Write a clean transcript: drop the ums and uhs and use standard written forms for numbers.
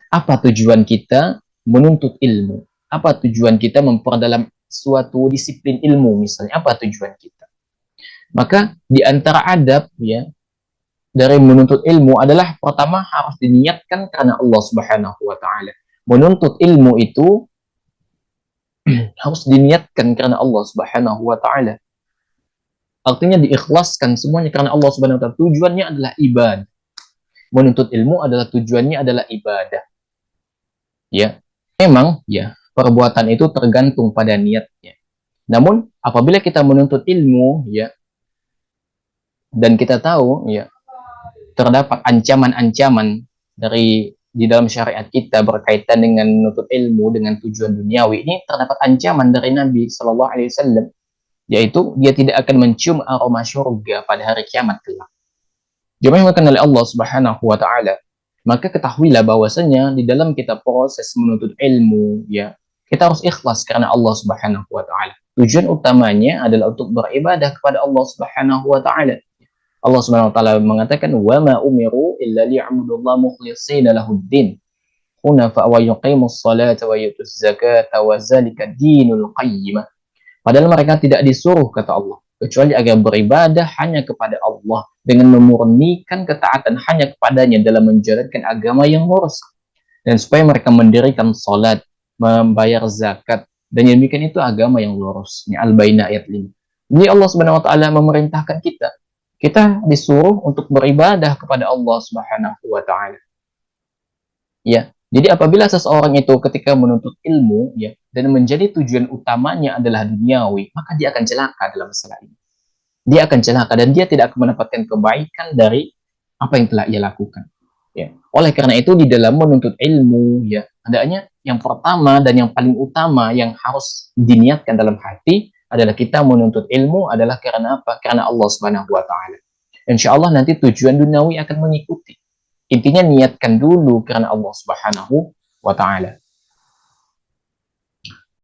Apa tujuan kita menuntut ilmu? Apa tujuan kita memperdalam suatu disiplin ilmu misalnya? Apa tujuan kita? Maka di antara adab ya dari menuntut ilmu adalah pertama harus diniatkan karena Allah Subhanahu wa taala. Menuntut ilmu itu harus diniatkan karena Allah Subhanahu wa taala. Artinya diikhlaskan semuanya karena Allah Subhanahu wa taala. Tujuannya adalah ibadah. Menuntut ilmu adalah tujuannya adalah ibadah. Ya. Memang ya, perbuatan itu tergantung pada niatnya. Namun apabila kita menuntut ilmu ya dan kita tahu ya terdapat ancaman-ancaman dari di dalam syariat kita berkaitan dengan menuntut ilmu dengan tujuan duniawi, ini terdapat ancaman dari Nabi Shallallahu Alaihi Wasallam, yaitu dia tidak akan mencium aroma surga pada hari kiamat kelak. Dimana oleh Allah Subhanahu Wa Taala. Maka ketahuilah bahwasanya di dalam kita proses menuntut ilmu, ya kita harus ikhlas karena Allah Subhanahu Wa Taala. Tujuan utamanya adalah untuk beribadah kepada Allah Subhanahu Wa Taala. Allah Subhanahu wa taala mengatakan wa ma umiru illa liya'budullaha mukhlishina lahuddin hunafa wa yuqimus salata wa yutuz zakata wa zalika dinul qayyimah. Padahal mereka tidak disuruh kata Allah kecuali agar beribadah hanya kepada Allah dengan memurnikan ketaatan hanya kepadanya dalam menjalankan agama yang lurus dan supaya mereka mendirikan salat, membayar zakat dan yang demikian itu agama yang lurus. Ini Al-Baqarah ayat 5. Jadi Allah Subhanahu wa taala memerintahkan kita disuruh untuk beribadah kepada Allah Subhanahu wa taala. Ya. Jadi apabila seseorang itu ketika menuntut ilmu ya dan menjadi tujuan utamanya adalah duniawi, maka dia akan celaka dalam masalah ini. Dia akan celaka dan dia tidak akan mendapatkan kebaikan dari apa yang telah ia lakukan. Ya. Oleh karena itu di dalam menuntut ilmu ya, hendaknya yang pertama dan yang paling utama yang harus diniatkan dalam hati adalah kita menuntut ilmu adalah karena apa? Karena Allah Subhanahu wa taala. Insya Allah nanti tujuan duniawi akan mengikuti. Intinya niatkan dulu karena Allah Subhanahu wa taala.